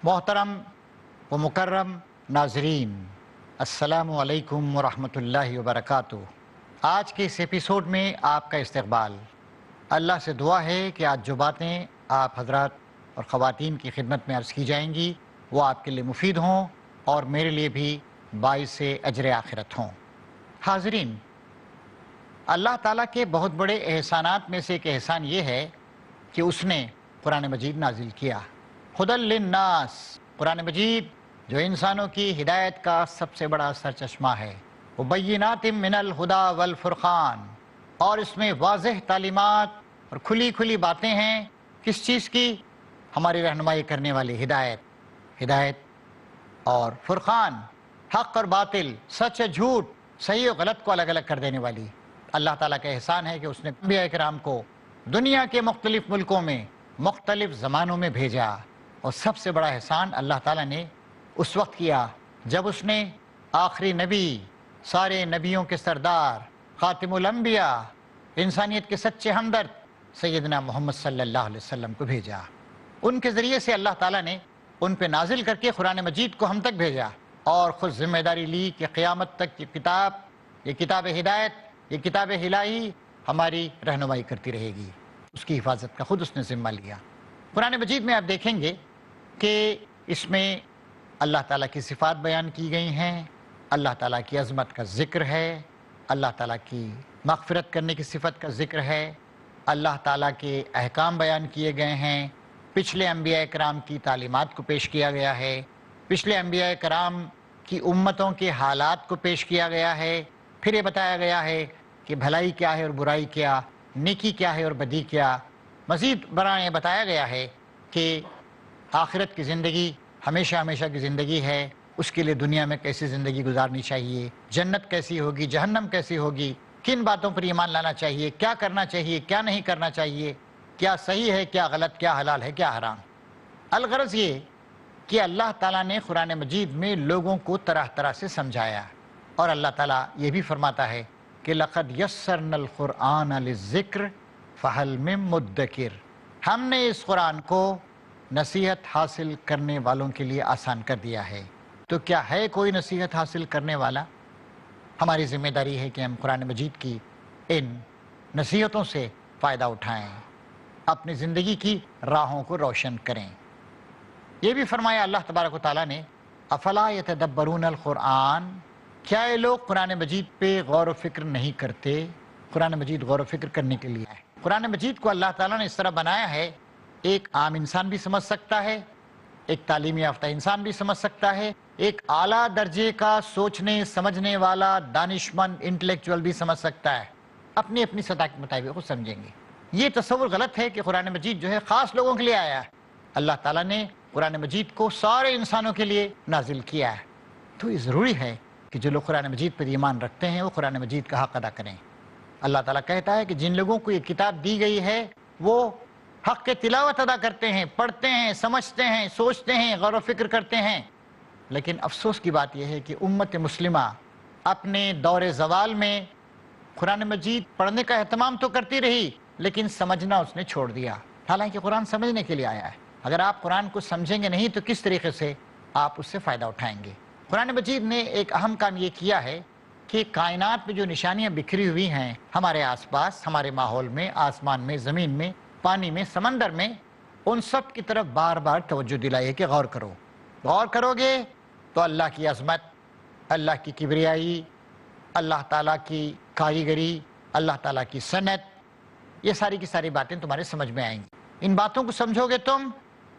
محترم و مکرم ناظرین، السلام علیکم ورحمۃ اللہ وبرکاتہ۔ آج کے اس ایپیسوڈ میں آپ کا استقبال۔ اللہ سے دعا ہے کہ آج جو باتیں آپ حضرات اور خواتین کی خدمت میں عرض کی جائیں گی وہ آپ کے لیے مفید ہوں اور میرے لیے بھی باعث اجر آخرت ہوں۔ حاضرین، اللہ تعالیٰ کے بہت بڑے احسانات میں سے ایک احسان یہ ہے کہ اس نے قرآن مجید نازل کیا۔ ہدی للناس، قرآن مجید جو انسانوں کی ہدایت کا سب سے بڑا سرچشمہ ہے۔ وبینات من الہدی والفرقان، اور اس میں واضح تعلیمات اور کھلی باتیں ہیں۔ کس چیز کی؟ ہماری رہنمائی کرنے والی ہدایت اور فرقان، حق اور باطل، سچ اور جھوٹ، صحیح اور غلط کو الگ الگ کر دینے والی۔ اللہ تعالیٰ کا احسان ہے کہ اس نے انبیاء کرام کو دنیا کے مختلف ملکوں میں مختلف زمانوں میں بھیجا، اور سب سے بڑا احسان اللہ تعالیٰ نے اس وقت کیا جب اس نے آخری نبی، سارے نبیوں کے سردار، خاتم الانبیاء، انسانیت کے سچے ہمدرد سیدنا محمد صلی اللہ علیہ وسلم کو بھیجا۔ ان کے ذریعے سے اللہ تعالیٰ نے ان پہ نازل کر کے قرآن مجید کو ہم تک بھیجا، اور خود ذمہ داری لی کہ قیامت تک یہ کتاب ہدایت، یہ کتاب الہی ہماری رہنمائی کرتی رہے گی۔ اس کی حفاظت کا خود اس نے ذمہ لیا۔ قرآن مجید میں آپ دیکھیں گے کہ اس میں اللہ تعالیٰ کی صفات بیان کی گئی ہیں، اللہ تعالیٰ کی عظمت کا ذکر ہے، اللہ تعالیٰ کی مغفرت کرنے کی صفت کا ذکر ہے، اللہ تعالیٰ کے احکام بیان کیے گئے ہیں، پچھلے انبیاء کرام کی تعلیمات کو پیش کیا گیا ہے، پچھلے انبیاء کرام کی امتوں کے حالات کو پیش کیا گیا ہے، پھر یہ بتایا گیا ہے کہ بھلائی کیا ہے اور برائی کیا، نیکی کیا ہے اور بدی کیا۔ مزید برآں یہ بتایا گیا ہے کہ آخرت کی زندگی ہمیشہ کی زندگی ہے، اس کے لیے دنیا میں کیسی زندگی گزارنی چاہیے، جنت کیسی ہوگی، جہنم کیسی ہوگی، کن باتوں پر ایمان لانا چاہیے، کیا کرنا چاہیے، کیا نہیں کرنا چاہیے، کیا صحیح ہے، کیا غلط، کیا حلال ہے، کیا حرام۔ الغرض یہ کہ اللہ تعالیٰ نے قرآن مجید میں لوگوں کو طرح سے سمجھایا، اور اللہ تعالیٰ یہ بھی فرماتا ہے کہ لَقَدْ يَسَّرْنَا الْقُرْآنَ لِلذِّكْرِ فَهَلْ مِن مُدَّكِرٍ، ہم نے اس قرآن کو نصیحت حاصل کرنے والوں کے لیے آسان کر دیا ہے۔ تو کیا ہے کوئی نصیحت حاصل کرنے والا؟ ہماری ذمہ داری ہے کہ ہم قرآن مجید کی ان نصیحتوں سے فائدہ اٹھائیں، اپنی زندگی کی راہوں کو روشن کریں۔ یہ بھی فرمایا اللہ تبارک و تعالیٰ نے، افلا یتدبرون القرآن، کیا یہ لوگ قرآن مجید پہ غور و فکر نہیں کرتے؟ قرآن مجید غور و فکر کرنے کے لیے ہے۔ قرآن مجید کو اللہ تعالیٰ نے اس طرح بنایا ہے، ایک عام انسان بھی سمجھ سکتا ہے، ایک تعلیم یافتہ انسان بھی سمجھ سکتا ہے، ایک اعلیٰ درجے کا سوچنے سمجھنے والا دانشمند انٹلیکچوئل بھی سمجھ سکتا ہے، اپنی سطح کے مطابق وہ سمجھیں گے۔ یہ تصور غلط ہے کہ قرآن مجید جو ہے خاص لوگوں کے لیے آیا ہے۔ اللہ تعالیٰ نے قرآن مجید کو سارے انسانوں کے لیے نازل کیا ہے، تو یہ ضروری ہے کہ جو لوگ قرآن مجید پر ایمان رکھتے ہیں وہ قرآن مجید کا حق ادا کریں۔ اللہ تعالیٰ کہتا ہے کہ جن لوگوں کو یہ کتاب دی گئی ہے وہ حق کے تلاوت ادا کرتے ہیں، پڑھتے ہیں، سمجھتے ہیں، سوچتے ہیں، غور و فکر کرتے ہیں۔ لیکن افسوس کی بات یہ ہے کہ امت مسلمہ اپنے دور زوال میں قرآن مجید پڑھنے کا اہتمام تو کرتی رہی، لیکن سمجھنا اس نے چھوڑ دیا، حالانکہ قرآن سمجھنے کے لیے آیا ہے۔ اگر آپ قرآن کو سمجھیں گے نہیں تو کس طریقے سے آپ اس سے فائدہ اٹھائیں گے؟ قرآن مجید نے ایک اہم کام یہ کیا ہے کہ کائنات میں جو نشانیاں بکھری ہوئی ہیں ہمارے آس پاس، ہمارے ماحول میں، آسمان میں، زمین میں، پانی میں، سمندر میں، ان سب کی طرف بار بار توجہ دلائی ہے کہ غور کرو۔ غور کرو گے تو اللہ کی عظمت، اللہ کی کبریائی، اللہ تعالیٰ کی کاریگری، اللہ تعالیٰ کی صنعت، یہ ساری کی ساری باتیں تمہارے سمجھ میں آئیں گی۔ ان باتوں کو سمجھو گے تم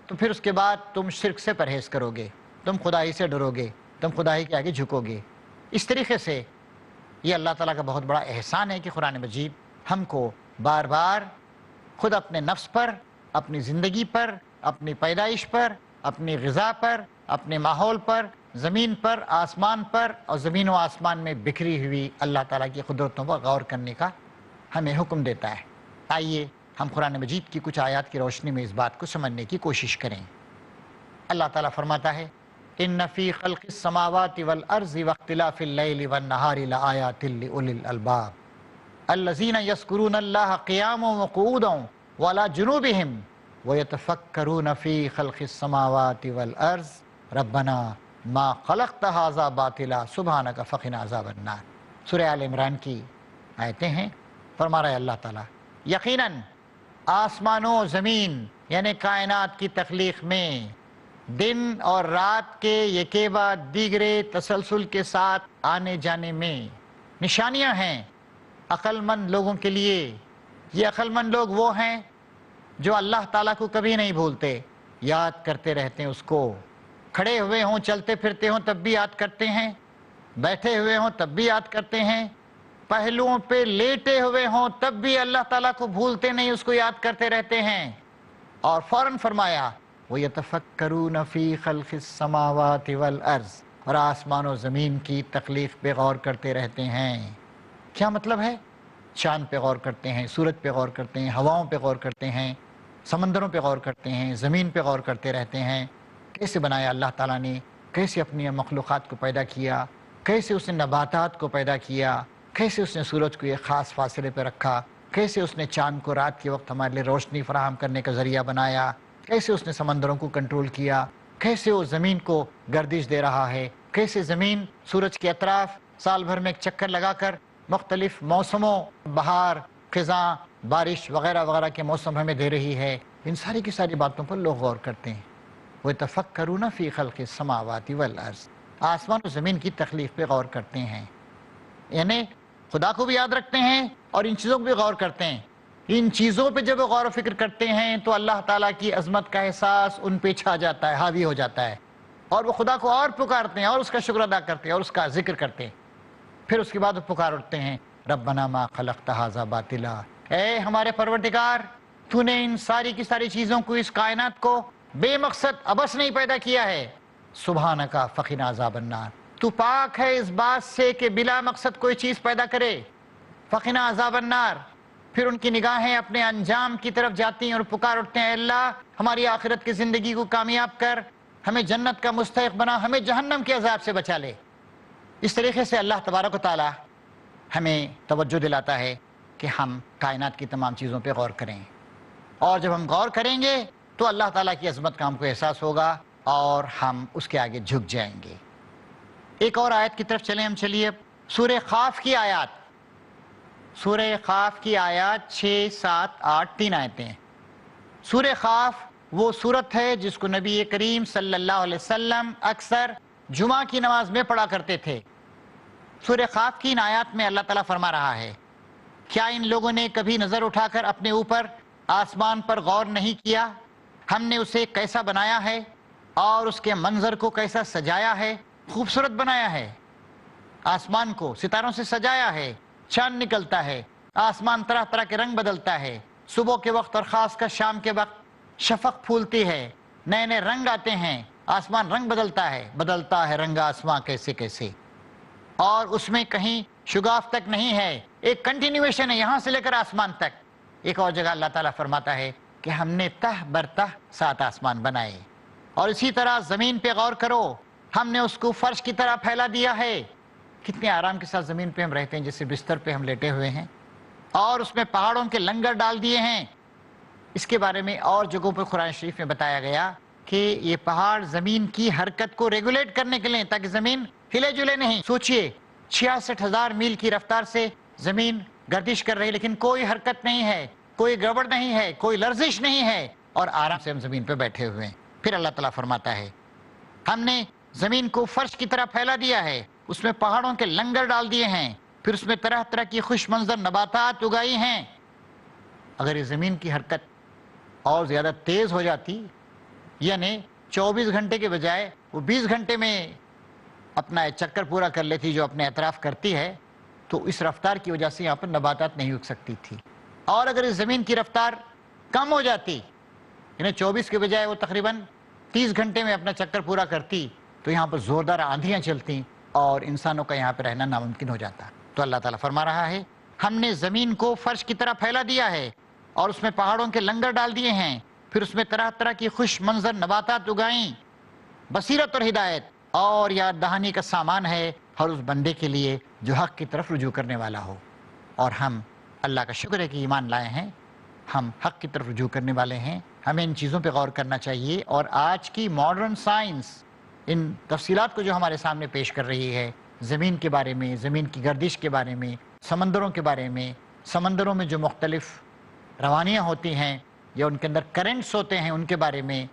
تو پھر اس کے بعد تم شرک سے پرہیز کرو گے، تم خدائی سے ڈرو گے، تم خدائی کے آگے جھکو گے۔ اس طریقے سے یہ اللہ تعالیٰ کا بہت بڑا احسان ہے کہ قرآن مجید ہم کو بار بار خود اپنے نفس پر، اپنی زندگی پر، اپنی پیدائش پر، اپنی غذا پر، اپنے ماحول پر، زمین پر، آسمان پر اور زمین و آسمان میں بکھری ہوئی اللہ تعالیٰ کی قدرتوں پر غور کرنے کا ہمیں حکم دیتا ہے۔ آئیے ہم قرآن مجید کی کچھ آیات کی روشنی میں اس بات کو سمجھنے کی کوشش کریں۔ اللہ تعالیٰ فرماتا ہے ان فی خلق السماوات والارض واختلاف اللیل والنہار لآیات لأولی الالباب الذین یذکرون اللہ قیاما وقعودا وعلی جنوبہم ویتفکرون فی خلق السماوات والارض ربنا ما خلقت ھذا باطلا سبحانک فقنا عذاب النار۔ سورہ آل عمران کی آیتیں ہیں۔ فرما رہا ہے اللہ تعالیٰ یقیناً آسمان و زمین یعنی کائنات کی تخلیق میں دن اور رات کے یکے بعد دیگرے تسلسل کے ساتھ آنے جانے میں نشانیاں ہیں عقل مند لوگوں کے لیے۔ یہ عقل مند لوگ وہ ہیں جو اللہ تعالیٰ کو کبھی نہیں بھولتے، یاد کرتے رہتے ہیں اس کو، کھڑے ہوئے ہوں، چلتے پھرتے ہوں تب بھی یاد کرتے ہیں، بیٹھے ہوئے ہوں تب بھی یاد کرتے ہیں، پہلوؤں پہ لیٹے ہوئے ہوں تب بھی اللہ تعالیٰ کو بھولتے نہیں، اس کو یاد کرتے رہتے ہیں۔ اور فوراً فرمایا وَيَتَفَكَّرُونَ فِي خَلْقِ السَّمَاوَاتِ وَالْأَرْضِ، اور آسمان و زمین کی تخلیق پہ غور کرتے رہتے ہیں۔ کیا مطلب ہے؟ چاند پہ غور کرتے ہیں، سورج پہ غور کرتے ہیں، ہواؤں پہ غور کرتے ہیں، سمندروں پہ غور کرتے ہیں، زمین پہ غور کرتے رہتے ہیں۔ کیسے بنایا اللہ تعالیٰ نے، کیسے اپنی مخلوقات کو پیدا کیا، کیسے اس نے نباتات کو پیدا کیا، کیسے اس نے سورج کو ایک خاص فاصلے پہ رکھا، کیسے اس نے چاند کو رات کے وقت ہمارے لیے روشنی فراہم کرنے کا ذریعہ بنایا، کیسے اس نے سمندروں کو کنٹرول کیا، کیسے وہ زمین کو گردش دے رہا ہے، کیسے زمین سورج کے اطراف سال بھر میں ایک چکر لگا کر مختلف موسموں، بہار، خزاں، بارش وغیرہ وغیرہ کے موسم ہمیں دے رہی ہے۔ ان ساری کی ساری باتوں پر لوگ غور کرتے ہیں۔ وَيَتَفَكَّرُونَ فِي خَلْقِ السَّمَاوَاتِ وَالْأَرْضِ، آسمان و زمین کی تخلیق پہ غور کرتے ہیں، یعنی خدا کو بھی یاد رکھتے ہیں اور ان چیزوں پہ بھی غور کرتے ہیں۔ ان چیزوں پہ جب وہ غور و فکر کرتے ہیں تو اللہ تعالیٰ کی عظمت کا احساس ان پہ چھا جاتا ہے، حاوی ہو جاتا ہے، اور وہ خدا کو اور پکارتے ہیں اور اس کا شکر ادا کرتے ہیں اور اس کا ذکر کرتے ہیں۔ پھر اس کے بعد وہ پکار اٹھتے ہیں ربنا ما خلقت ھذا باطلا، اے ہمارے پروردگار، تو نے ان ساری کی ساری چیزوں کو، اس کائنات کو بے مقصد عبث نہیں پیدا کیا ہے، سبحانک فقنا عذاب النار، تو پاک ہے اس بات سے کہ بلا مقصد کوئی چیز پیدا کرے، فقنا عذاب النار۔ پھر ان کی نگاہیں اپنے انجام کی طرف جاتی ہیں اور پکار اٹھتے ہیں اے اللہ ہماری آخرت کی زندگی کو کامیاب کر، ہمیں جنت کا مستحق بنا، ہمیں جہنم کے عذاب سے بچا لے۔ اس طریقے سے اللہ تبارک و تعالی ہمیں توجہ دلاتا ہے کہ ہم کائنات کی تمام چیزوں پہ غور کریں، اور جب ہم غور کریں گے تو اللہ تعالیٰ کی عظمت کا ہم کو احساس ہوگا اور ہم اس کے آگے جھک جائیں گے۔ ایک اور آیت کی طرف چلیں ہم، چلیے سورہ قاف کی آیات، سورہ قاف کی آیات 6، 7، 8 3 آیتیں ہیں۔ سورہ قاف وہ سورت ہے جس کو نبی کریم صلی اللہ علیہ وسلم اکثر جمعہ کی نماز میں پڑھا کرتے تھے۔ سورہ قاف کی ان آیات میں اللہ تعالیٰ فرما رہا ہے کیا ان لوگوں نے کبھی نظر اٹھا کر اپنے اوپر آسمان پر غور نہیں کیا؟ ہم نے اسے کیسا بنایا ہے اور اس کے منظر کو کیسا سجایا ہے، خوبصورت بنایا ہے، آسمان کو ستاروں سے سجایا ہے، چاند نکلتا ہے، آسمان طرح طرح کے رنگ بدلتا ہے، صبح کے وقت اور خاص کر شام کے وقت شفق پھولتی ہے، نئے نئے رنگ آتے ہیں، آسمان رنگ بدلتا ہے رنگ آسمان کیسے کیسے، اور اس میں کہیں شگاف تک نہیں ہے، ایک کنٹینیویشن ہے یہاں سے لے کر آسمان تک۔ ایک اور جگہ اللہ تعالیٰ فرماتا ہے کہ ہم نے تہ برتہ 7 آسمان بنائے، اور اسی طرح زمین پہ غور کرو، ہم نے اس کو فرش کی طرح پھیلا دیا ہے، کتنے آرام کے ساتھ زمین پہ ہم رہتے ہیں، جیسے بستر پہ ہم لیٹے ہوئے ہیں، اور اس میں پہاڑوں کے لنگر ڈال دیے ہیں۔ اس کے بارے میں اور جگہوں پہ قرآن شریف میں بتایا گیا کہ یہ پہاڑ زمین کی حرکت کو ریگولیٹ کرنے کے لیے، تاکہ زمین ہلے جلے نہیں۔ سوچئے 66,000 میل کی رفتار سے زمین گردش کر رہی، لیکن کوئی حرکت نہیں ہے، کوئی گڑبڑ نہیں ہے، کوئی لرزش نہیں ہے، اور آرام سے ہم زمین پہ بیٹھے ہوئے ہیں۔ پھر اللہ تعالیٰ فرماتا ہے ہم نے زمین کو فرش کی طرح پھیلا دیا ہے، اس میں پہاڑوں کے لنگر ڈال دیے ہیں، پھر اس میں طرح طرح کی خوش منظر نباتات اگائی ہیں۔ اگر یہ زمین کی حرکت اور زیادہ تیز ہو جاتی، یعنی 24 گھنٹے کے بجائے وہ 20 گھنٹے میں اپنا چکر پورا کر لیتی جو اپنے اطراف کرتی ہے، تو اس رفتار کی وجہ سے یہاں پر نباتات نہیں اگ سکتی تھی۔ اور اگر اس زمین کی رفتار کم ہو جاتی، یعنی 24 کے بجائے وہ تقریباً 30 گھنٹے میں اپنا چکر پورا کرتی تو یہاں پر زوردار آندھیاں چلتی اور انسانوں کا یہاں پہ رہنا ناممکن ہو جاتا. تو اللہ تعالیٰ فرما رہا ہے ہم نے زمین کو فرش کی طرح پھیلا دیا ہے اور اس میں پہاڑوں کے لنگر ڈال دیے ہیں، پھر اس میں طرح طرح کی خوش منظر نباتات اگائیں. بصیرت اور ہدایت اور یاد دہانی کا سامان ہے ہر اس بندے کے لیے جو حق کی طرف رجوع کرنے والا ہو. اور ہم اللہ کا شکر ہے کہ ایمان لائے ہیں، ہم حق کی طرف رجوع کرنے والے ہیں. ہمیں ان چیزوں پہ غور کرنا چاہیے. اور آج کی ماڈرن سائنس ان تفصیلات کو جو ہمارے سامنے پیش کر رہی ہے، زمین کے بارے میں، زمین کی گردش کے بارے میں، سمندروں کے بارے میں، سمندروں میں جو مختلف روانیاں ہوتی ہیں یا ان کے اندر کرنٹس ہوتے ہیں ان کے بارے میں،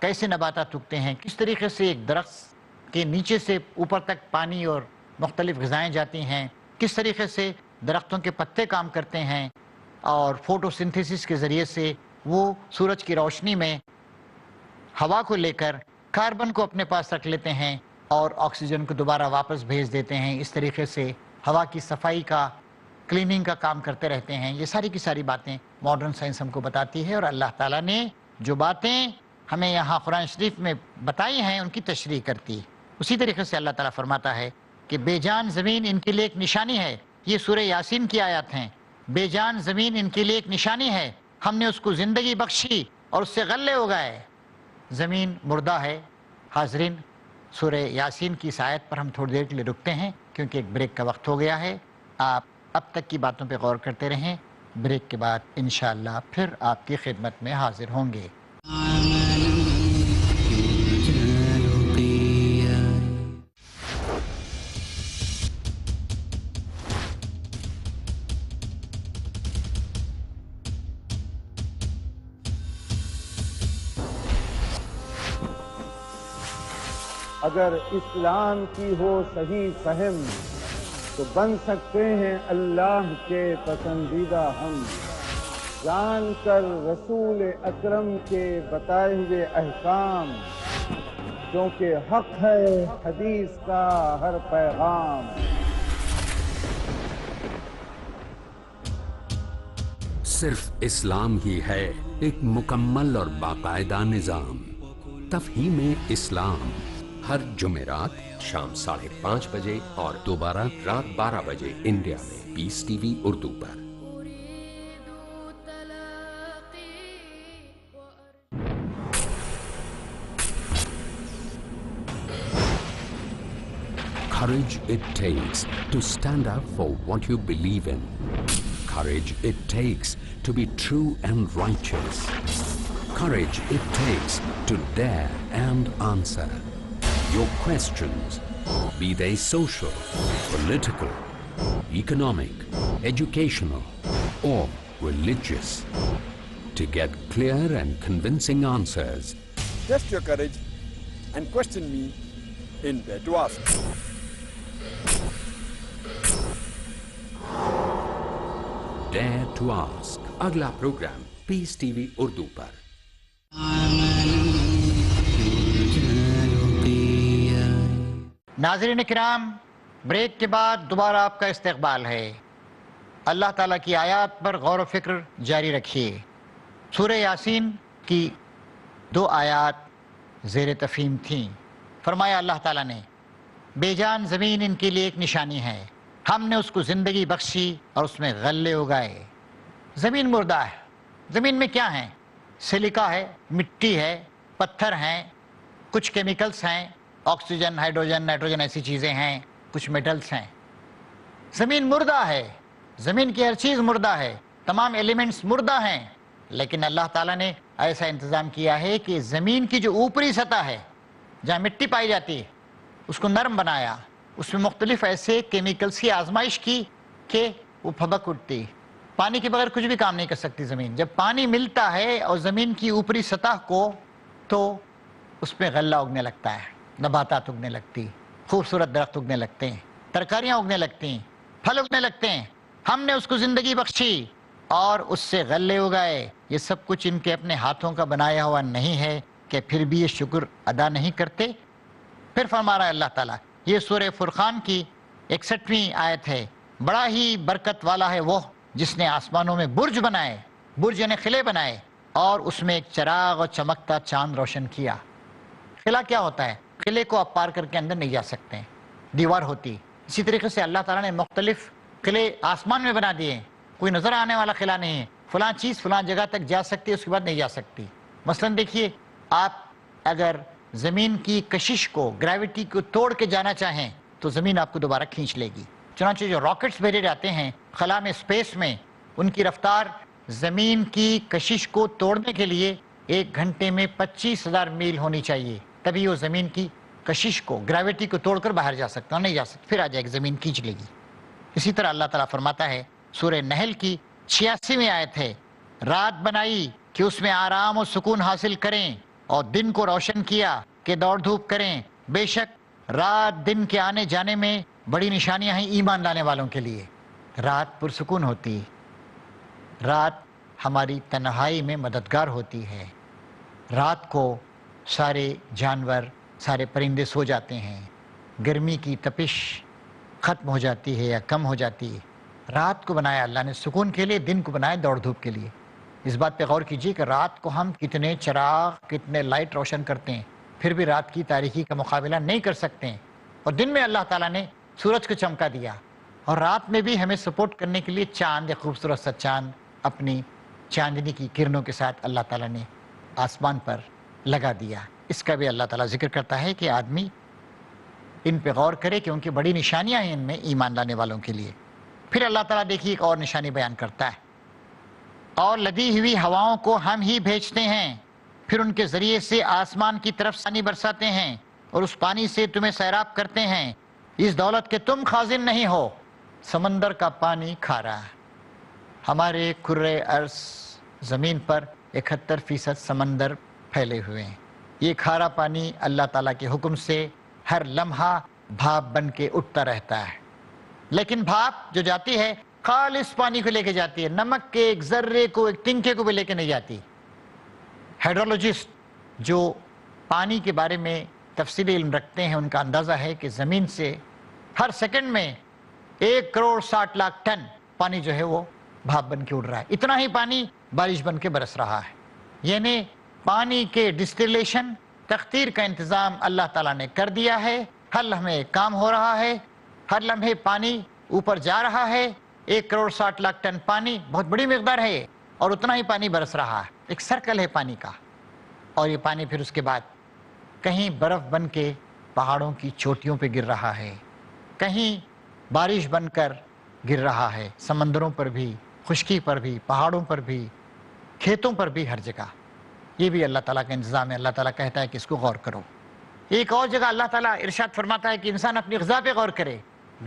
کیسے نباتات اگتے ہیں، کس طریقے سے ایک درخت کے نیچے سے اوپر تک پانی اور مختلف غذائیں جاتی ہیں، کس طریقے سے درختوں کے پتے کام کرتے ہیں اور فوٹو سنتھیسس کے ذریعے سے وہ سورج کی روشنی میں ہوا کو لے کر کاربن کو اپنے پاس رکھ لیتے ہیں اور آکسیجن کو دوبارہ واپس بھیج دیتے ہیں. اس طریقے سے ہوا کی صفائی کا، کلیننگ کا کام کرتے رہتے ہیں. یہ ساری کی ساری باتیں ماڈرن سائنس ہم کو بتاتی ہے اور اللہ تعالیٰ نے جو باتیں ہمیں یہاں قرآن شریف میں بتائی ہیں ان کی تشریح کرتی. اسی طریقے سے اللہ تعالیٰ فرماتا ہے کہ بے جان زمین ان کے لیے ایک نشانی ہے. یہ سورہ یاسین کی آیات ہیں. بے جان زمین ان کے لیے ایک نشانی ہے، ہم نے اس کو زندگی بخشی اور اس سے غلے اگائے. زمین مردہ ہے. حاضرین، سورہ یاسین کی اس آیت پر ہم تھوڑی دیر کے لیے رکتے ہیں کیونکہ ایک بریک کا وقت ہو گیا ہے. آپ اب تک کی باتوں پہ غور کرتے رہیں. بریک کے بعد انشاءاللہ پھر آپ کی خدمت میں حاضر ہوں گے. اگر اسلام کی ہو صحیح فہم تو بن سکتے ہیں اللہ کے پسندیدہ ہم. جان کر رسول اکرم کے بتائے ہوئے احکام، کیونکہ حق ہے حدیث کا ہر پیغام. صرف اسلام ہی ہے ایک مکمل اور باقاعدہ نظام. تفہیم اسلام ہر جمعرات شام 5:30 بجے اور دوبارہ رات 12 بجے انڈیا میں پیس ٹی وی اردو پر. Courage it takes to stand up for what you believe in. Courage it takes to be true and righteous. Courage it takes to dare and answer your questions, be they social, political, economic, educational, or religious. To get clear and convincing answers, test your courage and question me in Dare to Ask. Dare to Ask. اگلا programme پیس T V Urdu پر. ناظرین کرام، break کے بعد دوبارہ آپ کا استقبال ہے. اللہ تعالیٰ کی آیات پر غور و فکر جاری رکھیے. سورہ یاسین کی 2 آیات زیر تفہیم تھیں. فرمایا اللہ تعالیٰ نے بے جان زمین ان کے لیے ایک نشانی ہے، ہم نے اس کو زندگی بخشی اور اس میں غلے اگائے. زمین مردہ ہے. زمین میں کیا ہیں؟ سلیکا ہے، مٹی ہے، پتھر ہیں، کچھ کیمیکلز ہیں، آکسیجن، ہائیڈروجن، نائٹروجن ایسی چیزیں ہیں، کچھ میٹلز ہیں. زمین مردہ ہے. زمین کی ہر چیز مردہ ہے، تمام ایلیمنٹس مردہ ہیں. لیکن اللہ تعالیٰ نے ایسا انتظام کیا ہے کہ زمین کی جو اوپری سطح ہے جہاں مٹی پائی جاتی ہے اس کو نرم بنایا. اس میں مختلف ایسے کیمیکلز کی آزمائش کی کہ وہ پھبک اٹھتی. پانی کے بغیر کچھ بھی کام نہیں کر سکتی زمین. جب پانی ملتا ہے اور زمین کی اوپری سطح کو تو اس پہ غلہ اگنے لگتا ہے، نباتات اگنے لگتی، خوبصورت درخت اگنے لگتے ہیں، ترکاریاں اگنے لگتی ہیں، پھل اگنے لگتے ہیں. ہم نے اس کو زندگی بخشی اور اس سے غلے اگائے. یہ سب کچھ ان کے اپنے ہاتھوں کا بنایا ہوا نہیں ہے کہ پھر بھی یہ شکر ادا نہیں کرتے. پھر فرما رہا ہے اللہ تعالیٰ، یہ سورہ فرقان کی 61ویں آیت ہے، بڑا ہی برکت والا ہے وہ جس نے آسمانوں میں برج بنائے، برج یعنی قلعے بنائے، اور اس میں ایک چراغ اور چمکتا چاند روشن کیا. قلعہ کیا ہوتا ہے؟ قلعے کو آپ پار کر کے اندر نہیں جا سکتے ہیں، دیوار ہوتی. اسی طریقے سے اللہ تعالیٰ نے مختلف قلعے آسمان میں بنا دیے ہیں، کوئی نظر آنے والا قلعہ نہیں ہے، فلاں چیز فلاں جگہ تک جا سکتی ہے، اس کے بعد نہیں جا سکتی. مثلاً دیکھیے، آپ اگر زمین کی کشش کو، گریوٹی کو توڑ کے جانا چاہیں تو زمین آپ کو دوبارہ کھینچ لے گی. چنانچہ جو راکٹس بھیجے جاتے ہیں خلا میں، اسپیس میں، ان کی رفتار زمین کی کشش کو توڑنے کے لیے 1 گھنٹے میں 25,000 میل ہونی چاہیے، تبھی وہ زمین کی کشش کو، گریوٹی کو توڑ کر باہر جا سکتا، نہیں جا سکتا، پھر آ جائے گی، زمین کھینچ لے گی. اسی طرح اللہ تعالیٰ فرماتا ہے سورہ نحل کی 86ویں آیت ہے، رات بنائی کہ اس میں آرام و سکون حاصل کریں، اور دن کو روشن کیا کہ دوڑ دھوپ کریں. بے شک رات دن کے آنے جانے میں بڑی نشانیاں ہیں ایمان لانے والوں کے لیے. رات پرسکون ہوتی، رات ہماری تنہائی میں مددگار ہوتی ہے. رات کو سارے جانور، سارے پرندے سو جاتے ہیں، گرمی کی تپش ختم ہو جاتی ہے یا کم ہو جاتی ہے. رات کو بنایا اللہ نے سکون کے لیے، دن کو بنایا دوڑ دھوپ کے لیے. اس بات پہ غور کیجیے کہ رات کو ہم کتنے چراغ، کتنے لائٹ روشن کرتے ہیں، پھر بھی رات کی تاریکی کا مقابلہ نہیں کر سکتے ہیں. اور دن میں اللہ تعالیٰ نے سورج کو چمکا دیا، اور رات میں بھی ہمیں سپورٹ کرنے کے لیے چاند، ایک خوبصورت سا چاند اپنی چاندنی کی کرنوں کے ساتھ اللہ تعالیٰ نے آسمان پر لگا دیا. اس کا بھی اللہ تعالیٰ ذکر کرتا ہے کہ آدمی ان پہ غور کرے کہ ان کی بڑی نشانیاں ہیں ان میں ایمان لانے والوں کے لیے. پھر اللہ تعالیٰ دیکھیے ایک اور نشانی بیان کرتا ہے، اور لدی ہوئی ہواؤں کو ہم ہی بھیجتے ہیں، پھر ان کے ذریعے سے آسمان کی طرف پانی برساتے ہیں، اور اس پانی سے تمہیں سیراب کرتے ہیں، اس دولت کے تم خازن نہیں ہو. سمندر کا پانی کھارا. ہمارے کرۂ ارض زمین پر 71% سمندر پھیلے ہوئے ہیں. یہ کھارا پانی اللہ تعالیٰ کے حکم سے ہر لمحہ بھاپ بن کے اٹھتا رہتا ہے. لیکن بھاپ جو جاتی ہے خالص پانی کو لے کے جاتی ہے، نمک کے ایک ذرے کو، ایک تنکے کو بھی لے کے نہیں جاتی. ہائیڈرولوجسٹ جو پانی کے بارے میں تفصیلی علم رکھتے ہیں، ان کا اندازہ ہے کہ زمین سے ہر سیکنڈ میں 1,60,00,000 ٹن پانی جو ہے وہ بھاپ بن کے اڑ رہا ہے. اتنا ہی پانی بارش بن کے برس رہا ہے. یعنی پانی کے ڈسٹیلیشن، تخدیر کا انتظام اللہ تعالیٰ نے کر دیا ہے. ہر لمحے کام ہو رہا ہے، ہر لمحے پانی اوپر جا رہا ہے. 1,60,00,000 ٹن پانی بہت بڑی مقدار ہے، اور اتنا ہی پانی برس رہا ہے. ایک سرکل ہے پانی کا. اور یہ پانی پھر اس کے بعد کہیں برف بن کے پہاڑوں کی چوٹیوں پہ گر رہا ہے، کہیں بارش بن کر گر رہا ہے، سمندروں پر بھی، خشکی پر بھی، پہاڑوں پر بھی، کھیتوں پر بھی، ہر جگہ. یہ بھی اللہ تعالیٰ کا انتظام ہے. اللہ تعالیٰ کہتا ہے کہ اس کو غور کرو. ایک اور جگہ اللہ تعالیٰ ارشاد فرماتا ہے کہ انسان اپنی غذا پہ غور کرے.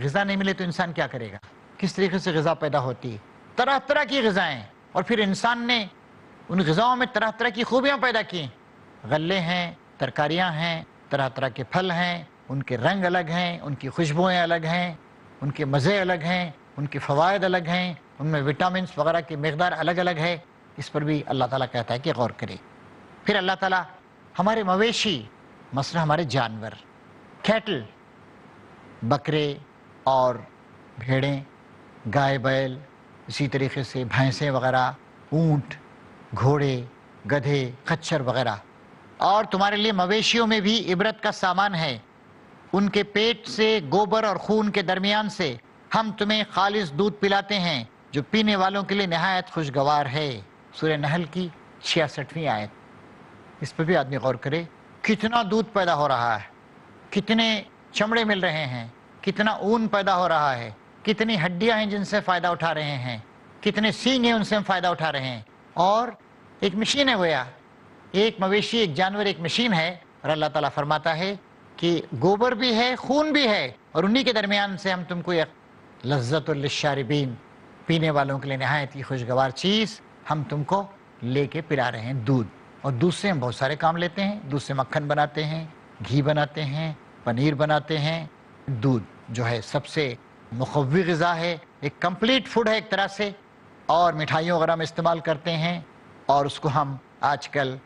غذا نہیں ملے تو انسان کیا کرے گا؟ کس طریقے سے غذا پیدا ہوتی ہے؟ طرح طرح کی غذائیں، اور پھر انسان نے ان غذاؤں میں طرح طرح کی خوبیاں پیدا کی. غلے ہیں، ترکاریاں ہیں، طرح طرح کے پھل ہیں، ان کے رنگ الگ ہیں، ان کی خوشبوئیں الگ ہیں، ان کے مزے الگ ہیں، ان کے فوائد الگ ہیں، ان میں وٹامنس وغیرہ کی مقدار الگ الگ ہے. اس پر بھی اللہ تعالیٰ کہتا ہے کہ غور کرے. پھر اللہ تعالیٰ ہمارے مویشی، مثلا ہمارے جانور، کیٹل، بکرے اور بھیڑیں، گائے بیل، اسی طریقے سے بھینسیں وغیرہ، اونٹ، گھوڑے، گدھے، خچر وغیرہ، اور تمہارے لیے مویشیوں میں بھی عبرت کا سامان ہے. ان کے پیٹ سے، گوبر اور خون کے درمیان سے ہم تمہیں خالص دودھ پلاتے ہیں جو پینے والوں کے لیے نہایت خوشگوار ہے. سورہ نحل کی 66ویں آیت. اس پہ بھی آدمی غور کرے، کتنا دودھ پیدا ہو رہا ہے، کتنے چمڑے مل رہے ہیں، کتنا اون پیدا ہو رہا ہے، کتنی ہڈیاں ہیں جن سے فائدہ اٹھا رہے ہیں، کتنے سینگ ہیں ان سے ہم فائدہ اٹھا رہے ہیں. اور ایک مشین ہے گویا، ایک مویشی، ایک جانور، ایک مشین ہے. اور اللہ تعالیٰ فرماتا ہے کہ گوبر بھی ہے، خون بھی ہے، اور انہی کے درمیان سے ہم تم کو ایک لذت للشاربین، پینے والوں کے لیے نہایت ہی خوشگوار چیز ہم تم کو لے کے پلا رہے ہیں، دودھ. اور دودھ سے ہم بہت سارے کام لیتے ہیں. دودھ سے مکھن بناتے ہیں، گھی بناتے ہیں، پنیر بناتے ہیں. دودھ جو ہے سب سے مقوی غذا ہے، ایک کمپلیٹ فوڈ ہے ایک طرح سے. اور مٹھائیوں وغیرہ میں استعمال کرتے ہیں، اور اس کو ہم آج کل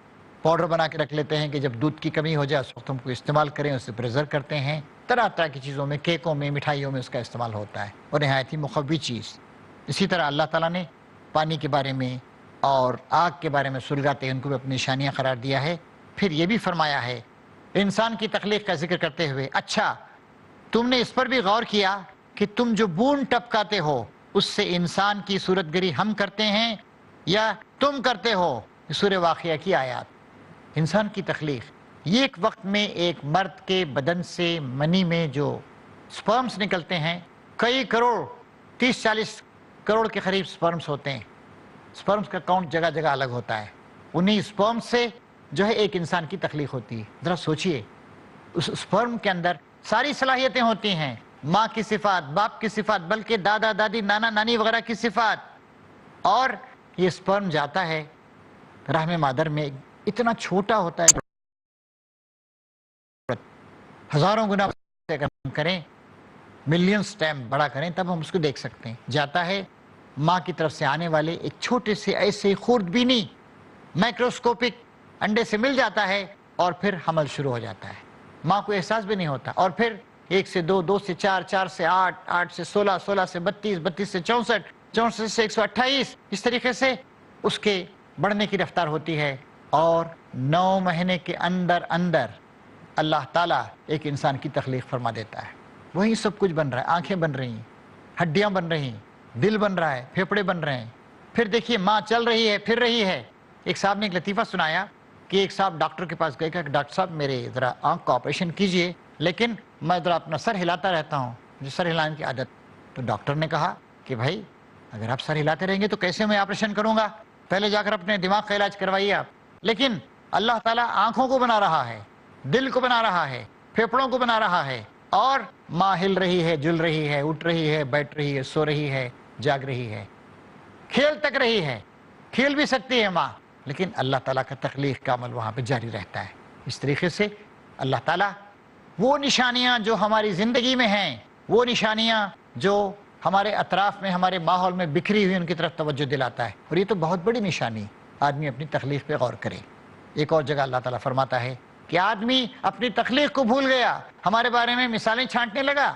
پاؤڈر بنا کے رکھ لیتے ہیں کہ جب دودھ کی کمی ہو جائے اس وقت ہم کو استعمال کریں. اسے پریزرو کرتے ہیں، طرح طرح کی چیزوں میں، کیکوں میں، مٹھائیوں میں اس کا استعمال ہوتا ہے، اور نہایت ہی مقوی چیز. اسی طرح اللہ تعالیٰ نے پانی کے بارے میں اور آگ کے بارے میں سلگاتے ہیں ان کو بھی اپنی نشانیاں قرار دیا ہے. پھر یہ بھی فرمایا ہے انسان کی تخلیق کا ذکر کرتے ہوئے، اچھا تم نے اس پر بھی غور کیا کہ تم جو بون ٹپکاتے ہو اس سے انسان کی صورت گری ہم کرتے ہیں یا تم کرتے ہو؟ سورہ واقعہ کی آیات. انسان کی تخلیق، یہ ایک وقت میں ایک مرد کے بدن سے منی میں جو سپرمز نکلتے ہیں، کئی کروڑ، 30-40 کروڑ کے قریب سپرمز ہوتے ہیں. سپرمز کا کاؤنٹ جگہ جگہ الگ ہوتا ہے. انہی سپرمز سے جو ہے ایک انسان کی تخلیق ہوتی ہے. ذرا سوچئے، اس سپرم کے اندر ساری صلاحیتیں ہوتی ہیں، ماں کی صفات، باپ کی صفات، بلکہ دادا دادی نانا نانی وغیرہ کی صفات. اور یہ سپرم جاتا ہے رحم مادر میں، اتنا چھوٹا ہوتا ہے، ہزاروں گنا کریں، ملینز ٹائم بڑا کریں تب ہم اس کو دیکھ سکتے ہیں. جاتا ہے ماں کی طرف سے آنے والے ایک چھوٹے سے ایسے خوردبینی مائکروسکوپک انڈے سے مل جاتا ہے اور پھر حمل شروع ہو جاتا ہے. ماں کو احساس بھی نہیں ہوتا، اور پھر 1 سے 2، 2 سے 4، 4 سے 8، 8 سے 16، 16 سے 32، 32 سے 64، 64 سے 128، اس طریقے سے اس کے بڑھنے کی رفتار ہوتی ہے. اور 9 مہینے کے اندر اندر اللہ تعالیٰ ایک انسان کی تخلیق فرما دیتا ہے. وہی سب کچھ بن رہا ہے، آنکھیں بن رہی ہیں، ہڈیاں بن رہی ہیں، دل بن رہا ہے، پھیپھڑے بن رہے ہیں. پھر دیکھیے ماں چل رہی ہے، پھر رہی ہے. ایک صاحب نے ایک لطیفہ سنایا کہ ایک صاحب ڈاکٹر کے پاس گئے کہ ڈاکٹر صاحب میرے ذرا آنکھ کا آپریشن کیجئے، لیکن میں ذرا اپنا سر ہلاتا رہتا ہوں، مجھے سر ہلانے کی عادت. تو ڈاکٹر نے کہا کہ بھائی اگر آپ سر ہلاتے رہیں گے تو کیسے میں آپریشن کروں گا، پہلے جا کر اپنے دماغ کا علاج کروائیے آپ. لیکن اللہ تعالیٰ آنکھوں کو بنا رہا ہے، دل کو بنا رہا ہے، پھیپھڑوں کو بنا رہا ہے، اور ماں ہل رہی ہے، جل رہی ہے، اٹھ رہی ہے، بیٹھ رہی ہے، سو رہی ہے، جاگ رہی ہے، کھیل تک رہی ہے، کھیل بھی سکتی ہے ماں، لیکن اللہ تعالیٰ کا تخلیق کا عمل وہاں پہ جاری رہتا ہے. اس طریقے سے اللہ تعالیٰ وہ نشانیاں جو ہماری زندگی میں ہیں، وہ نشانیاں جو ہمارے اطراف میں، ہمارے ماحول میں بکھری ہوئی، ان کی طرف توجہ دلاتا ہے. اور یہ تو بہت بڑی نشانی، آدمی اپنی تخلیق پہ غور کرے. ایک اور جگہ اللہ تعالیٰ فرماتا ہے کہ آدمی اپنی تخلیق کو بھول گیا، ہمارے بارے میں مثالیں چھانٹنے لگا،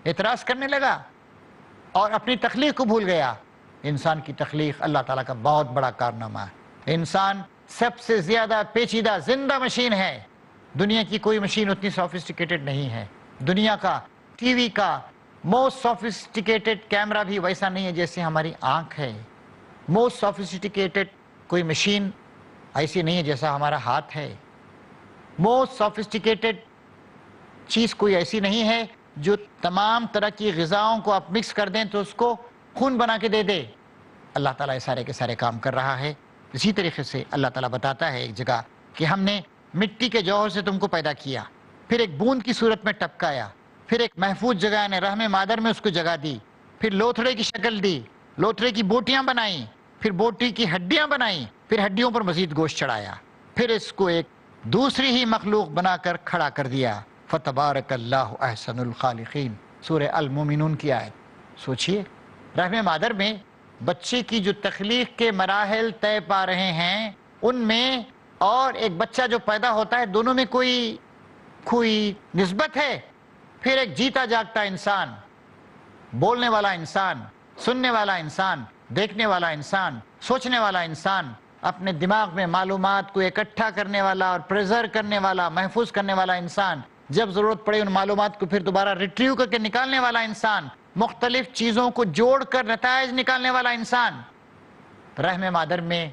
اعتراض کرنے لگا، اور اپنی تخلیق کو بھول گیا. انسان کی تخلیق اللہ تعالیٰ کا بہت بڑا کارنامہ ہے. انسان سب سے زیادہ پیچیدہ زندہ مشین ہے. دنیا کی کوئی مشین اتنی سوفسٹیکیٹڈ نہیں ہے. دنیا کا ٹی وی کا موسٹ سوفسٹیکیٹڈ کیمرہ بھی ویسا نہیں ہے جیسے ہماری آنکھ ہے. موسٹ سوفسٹیکیٹڈ کوئی مشین ایسی نہیں ہے جیسا ہمارا ہاتھ ہے. موسٹ سوفسٹیکیٹڈ چیز کوئی ایسی نہیں ہے جو تمام طرح کی غذاؤں کو آپ مکس کر دیں تو اس کو خون بنا کے دے دے. اللہ تعالیٰ یہ سارے کے سارے کام کر رہا ہے. اسی طریقے سے اللہ تعالیٰ بتاتا ہے ایک جگہ کہ ہم نے مٹی کے جوہر سے تم کو پیدا کیا، پھر ایک بوند کی صورت میں ٹپکایا، پھر ایک محفوظ جگہ نے رحم مادر میں اس کو جگہ دی، پھر لوتھڑے کی شکل دی، لوتھڑے کی بوٹیاں بنائیں، پھر بوٹی کی ہڈیاں بنائیں، پھر ہڈیوں پر مزید گوشت چڑھایا، پھر اس کو ایک دوسری ہی مخلوق بنا کر کھڑا کر دیا. فتبارک اللہ احسن الخالقین، سورہ المومنون کی آیت. سوچئے رحم مادر میں بچے کی جو تخلیق کے مراحل طے پا رہے ہیں، ان میں اور ایک بچہ جو پیدا ہوتا ہے دونوں میں کوئی نسبت ہے. پھر ایک جیتا جاگتا انسان، بولنے والا انسان، سننے والا انسان، دیکھنے والا انسان، سوچنے والا انسان، اپنے دماغ میں معلومات کو اکٹھا کرنے والا اور پریزرو کرنے والا، محفوظ کرنے والا انسان، جب ضرورت پڑے ان معلومات کو پھر دوبارہ ریٹریو کر کے نکالنے والا انسان، مختلف چیزوں کو جوڑ کر نتائج نکالنے والا انسان. رحم مادر میں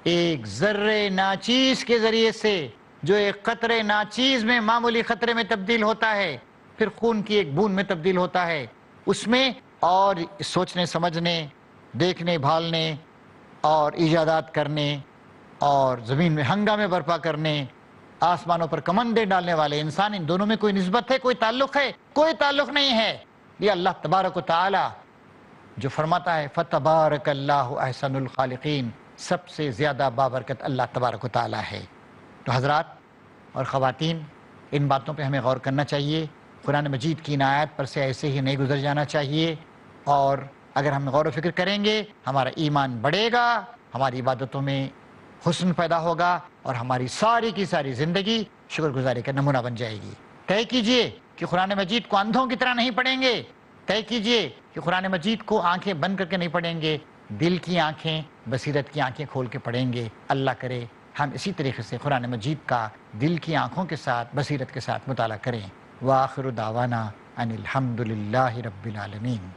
ایک ذرے ناچیز کے ذریعے سے جو ایک قطرے ناچیز میں معمولی قطرے میں تبدیل ہوتا ہے، پھر خون کی ایک بوند میں تبدیل ہوتا ہے، اس میں اور سوچنے سمجھنے، دیکھنے بھالنے اور ایجادات کرنے اور زمین میں ہنگامے برپا کرنے، آسمانوں پر کمندیں ڈالنے والے انسان، ان دونوں میں کوئی نسبت ہے، کوئی تعلق ہے؟ کوئی تعلق نہیں ہے. یہ اللہ تبارک و تعالی جو فرماتا ہے فتبارک اللہ احسن الخالقین، سب سے زیادہ بابرکت اللہ تبارک و تعالی ہے. تو حضرات اور خواتین، ان باتوں پہ ہمیں غور کرنا چاہیے. قرآن مجید کی ان آیات پر سے ایسے ہی نہیں گزر جانا چاہیے، اور اگر ہم غور و فکر کریں گے ہمارا ایمان بڑھے گا، ہماری عبادتوں میں حسن پیدا ہوگا، اور ہماری ساری کی ساری زندگی شکر گزاری کا نمونہ بن جائے گی. طے کیجئے کہ قرآن مجید کو اندھوں کی طرح نہیں پڑھیں گے. طے کیجئے کہ قرآن مجید کو آنکھیں بند کر کے نہیں پڑھیں گے، دل کی آنکھیں، بصیرت کی آنکھیں کھول کے پڑھیں گے. اللہ کرے ہم اسی طریقے سے قرآن مجید کا دل کی آنکھوں کے ساتھ، بصیرت کے ساتھ مطالعہ کریں۔ وآخر دعوانا ان الحمد للہ رب العالمین۔